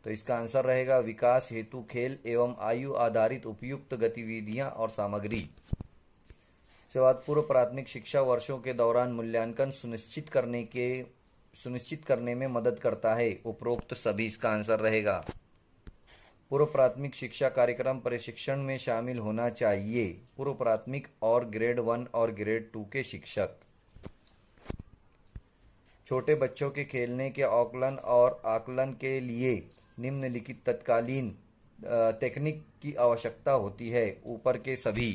तो इसका आंसर रहेगा विकास हेतु खेल एवं आयु आधारित उपयुक्त गतिविधियां और सामग्री। इसके बाद पूर्व प्राथमिक शिक्षा वर्षों के दौरान मूल्यांकन सुनिश्चित करने में मदद करता है। उपरोक्त सभी इसका आंसर रहेगा। पूर्व प्राथमिक शिक्षा कार्यक्रम प्रशिक्षण में शामिल होना चाहिए। पूर्व प्राथमिक और ग्रेड 1 और ग्रेड 2 के शिक्षक। छोटे बच्चों के खेलने के आकलन के लिए निम्नलिखित तत्कालीन तकनीक की आवश्यकता होती है। ऊपर के सभी।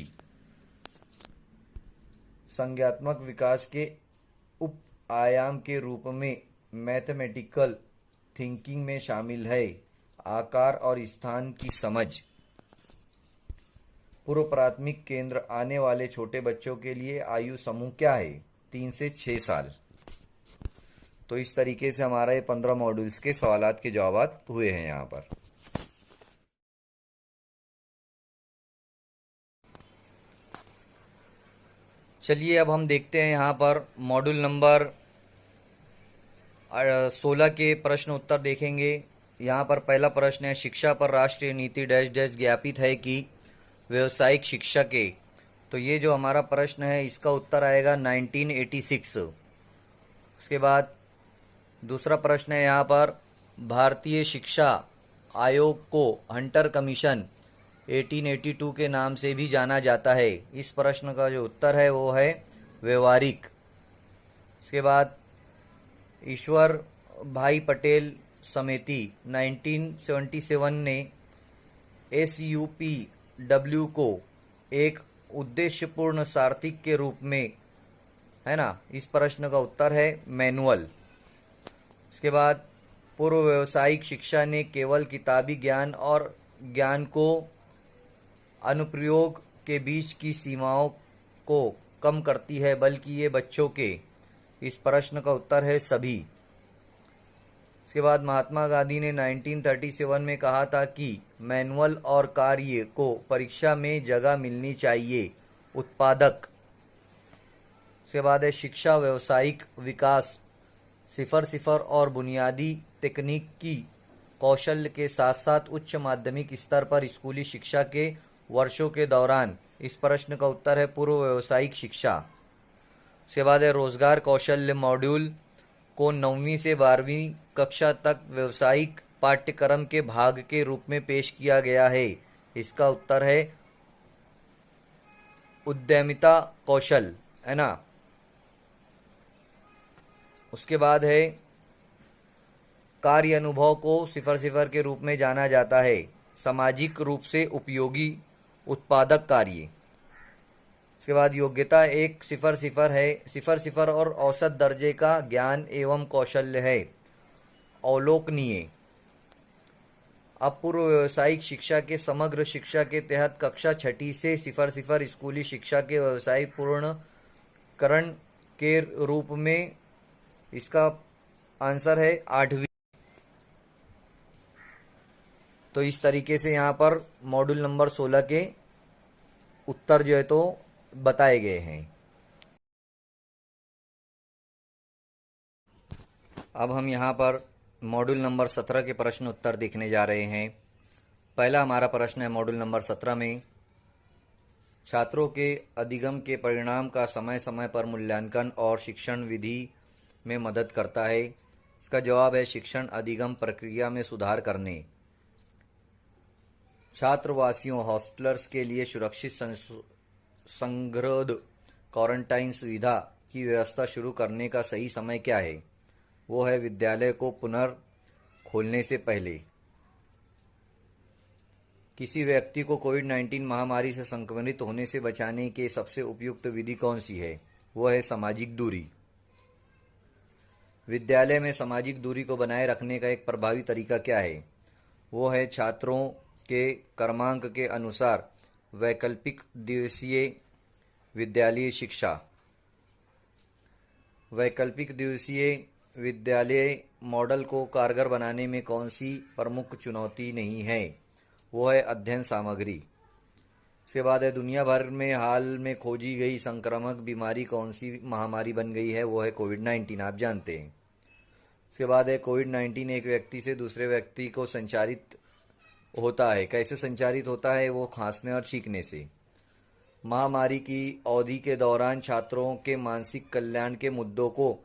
संज्ञानात्मक विकास के उप आयाम के रूप में मैथमेटिकल थिंकिंग में शामिल है आकार और स्थान की समझ। पूर्व प्राथमिक केंद्र आने वाले छोटे बच्चों के लिए आयु समूह क्या है? 3 से 6 साल। तो इस तरीके से हमारा ये 15 मॉड्यूल्स के सवालात के जवाब हुए हैं यहाँ पर। चलिए अब हम देखते हैं यहाँ पर मॉड्यूल नंबर 16 के प्रश्न उत्तर देखेंगे। यहाँ पर पहला प्रश्न है, शिक्षा पर राष्ट्रीय नीति डैश डैश ज्ञापित है कि व्यावसायिक शिक्षा के। तो ये जो हमारा प्रश्न है इसका उत्तर आएगा 1986। उसके बाद दूसरा प्रश्न है यहाँ पर, भारतीय शिक्षा आयोग को हंटर कमीशन 1882 के नाम से भी जाना जाता है। इस प्रश्न का जो उत्तर है वो है व्यवहारिक। इसके बाद ईश्वर भाई पटेल समिति 1977 ने SUPW को एक उद्देश्यपूर्ण सारथिक के रूप में, है ना, इस प्रश्न का उत्तर है मैनुअल। इसके बाद पूर्व व्यावसायिक शिक्षा ने केवल किताबी ज्ञान और ज्ञान को अनुप्रयोग के बीच की सीमाओं को कम करती है, बल्कि ये बच्चों के। इस प्रश्न का उत्तर है सभी। उसके बाद महात्मा गांधी ने 1937 में कहा था कि मैनुअल और कार्य को परीक्षा में जगह मिलनी चाहिए। उत्पादक। उसके बाद है शिक्षा, व्यावसायिक विकास, सिफर और बुनियादी तकनीकी कौशल के साथ साथ उच्च माध्यमिक स्तर पर स्कूली शिक्षा के वर्षों के दौरान। इस प्रश्न का उत्तर है पूर्व व्यावसायिक शिक्षा। उसके बाद है रोजगार कौशल्य मॉड्यूल को 9वीं से 12वीं कक्षा तक व्यावसायिक पाठ्यक्रम के भाग के रूप में पेश किया गया है। इसका उत्तर है उद्यमिता कौशल, है ना। उसके बाद है कार्य अनुभव को सिफर के रूप में जाना जाता है। सामाजिक रूप से उपयोगी उत्पादक कार्य। उसके बाद योग्यता एक सिफर है। सिफर और औसत दर्जे का ज्ञान एवं कौशल्य है। अवलोकनीय। अब पूर्व व्यावसायिक शिक्षा के समग्र शिक्षा के तहत कक्षा 6 से सिफर स्कूली शिक्षा के व्यावसायिक पूर्णकरण के रूप में इसका आंसर है 8वीं। तो इस तरीके से यहाँ पर मॉड्यूल नंबर 16 के उत्तर जो है तो बताए गए हैं। अब हम यहाँ पर मॉड्यूल नंबर 17 के प्रश्न उत्तर देखने जा रहे हैं। पहला हमारा प्रश्न है मॉड्यूल नंबर 17 में, छात्रों के अधिगम के परिणाम का समय समय पर मूल्यांकन और शिक्षण विधि में मदद करता है। इसका जवाब है शिक्षण अधिगम प्रक्रिया में सुधार करने। छात्रवासियों हॉस्टलर्स के लिए सुरक्षित संगरोध क्वारंटाइन सुविधा की व्यवस्था शुरू करने का सही समय क्या है? वो है विद्यालय को पुनर्खोलने से पहले। किसी व्यक्ति को कोविड-19 महामारी से संक्रमित होने से बचाने के सबसे उपयुक्त विधि कौन सी है? वो है सामाजिक दूरी। विद्यालय में सामाजिक दूरी को बनाए रखने का एक प्रभावी तरीका क्या है? वो है छात्रों के क्रमांक के अनुसार वैकल्पिक दिवसीय विद्यालय शिक्षा। वैकल्पिक दिवसीय विद्यालय मॉडल को कारगर बनाने में कौन सी प्रमुख चुनौती नहीं है? वो है अध्ययन सामग्री। इसके बाद है दुनिया भर में हाल में खोजी गई संक्रामक बीमारी कौन सी महामारी बन गई है? वो है कोविड-19, आप जानते हैं। इसके बाद है कोविड-19 एक व्यक्ति से दूसरे व्यक्ति को संचारित होता है। कैसे संचारित होता है? वो खांसने और छींकने से। महामारी की अवधि के दौरान छात्रों के मानसिक कल्याण के मुद्दों को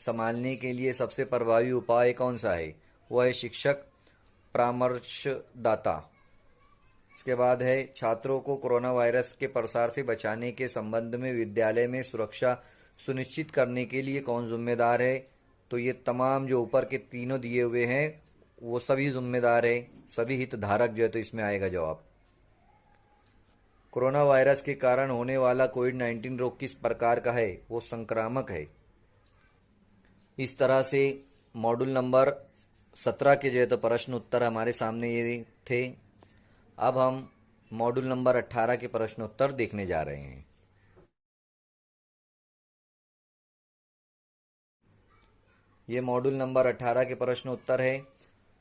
संभालने के लिए सबसे प्रभावी उपाय कौन सा है? वो है शिक्षक परामर्शदाता। इसके बाद है छात्रों को कोरोना वायरस के प्रसार से बचाने के संबंध में विद्यालय में सुरक्षा सुनिश्चित करने के लिए कौन जिम्मेदार है? तो ये तमाम जो ऊपर के तीनों दिए हुए हैं वो सभी जिम्मेदार है, सभी हितधारक जो है तो इसमें आएगा जवाब। कोरोना वायरस के कारण होने वाला कोविड-19 रोग किस प्रकार का है? वो संक्रामक है। इस तरह से मॉड्यूल नंबर 17 के जो है तो प्रश्न उत्तर हमारे सामने ये थे। अब हम मॉड्यूल नंबर 18 के प्रश्न उत्तर देखने जा रहे हैं। ये मॉड्यूल नंबर 18 के प्रश्न उत्तर है।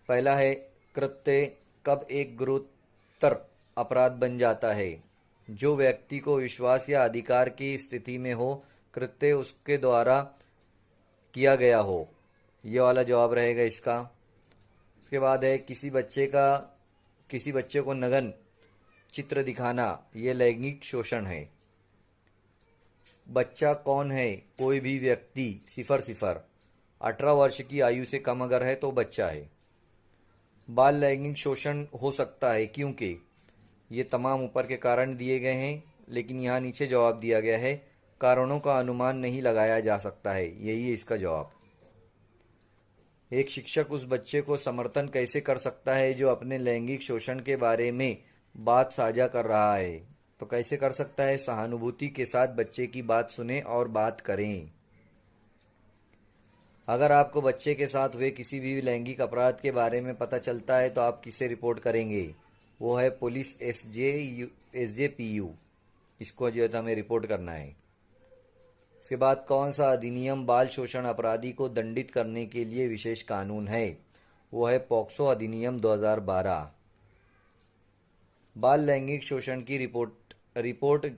पहला है कृत्य कब एक गुरुतर अपराध बन जाता है? जो व्यक्ति को विश्वास या अधिकार की स्थिति में हो, कृत्य उसके द्वारा किया गया हो। ये वाला जवाब रहेगा इसका। उसके बाद है किसी बच्चे को नग्न चित्र दिखाना, ये लैंगिक शोषण है। बच्चा कौन है? कोई भी व्यक्ति सिफर 18 वर्ष की आयु से कम अगर है तो बच्चा है। बाल लैंगिक शोषण हो सकता है क्योंकि ये तमाम ऊपर के कारण दिए गए हैं, लेकिन यहाँ नीचे जवाब दिया गया है कारणों का अनुमान नहीं लगाया जा सकता है, यही है इसका जवाब। एक शिक्षक उस बच्चे को समर्थन कैसे कर सकता है जो अपने लैंगिक शोषण के बारे में बात साझा कर रहा है? तो कैसे कर सकता है? सहानुभूति के साथ बच्चे की बात सुने और बात करें। अगर आपको बच्चे के साथ हुए किसी भी लैंगिक अपराध के बारे में पता चलता है तो आप किसे रिपोर्ट करेंगे? वो है पुलिस SJPU। इसको जो है तो हमें रिपोर्ट करना है। इसके बाद कौन सा अधिनियम बाल शोषण अपराधी को दंडित करने के लिए विशेष कानून है? वो है पॉक्सो अधिनियम 2012। बाल लैंगिक शोषण की रिपोर्ट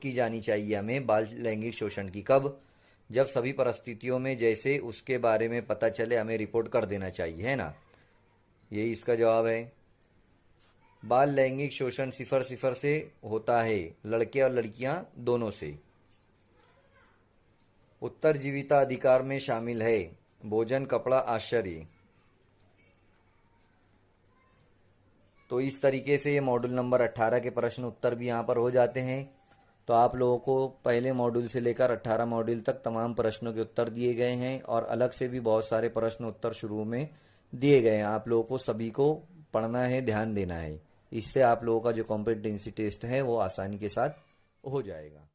की जानी चाहिए हमें बाल लैंगिक शोषण की कब? जब सभी परिस्थितियों में जैसे उसके बारे में पता चले हमें रिपोर्ट कर देना चाहिए, है ना। यही इसका जवाब है। बाल लैंगिक शोषण 0 से होता है, लड़के और लड़कियां दोनों से। उत्तरजीविता अधिकार में शामिल है भोजन, कपड़ा, आश्रय। तो इस तरीके से ये मॉड्यूल नंबर 18 के प्रश्न उत्तर भी यहाँ पर हो जाते हैं। तो आप लोगों को पहले मॉड्यूल से लेकर 18 मॉड्यूल तक तमाम प्रश्नों के उत्तर दिए गए हैं और अलग से भी बहुत सारे प्रश्न उत्तर शुरू में दिए गए हैं। आप लोगों को सभी को पढ़ना है, ध्यान देना है। इससे आप लोगों का जो कॉम्पिटेंसी टेस्ट है वो आसानी के साथ हो जाएगा।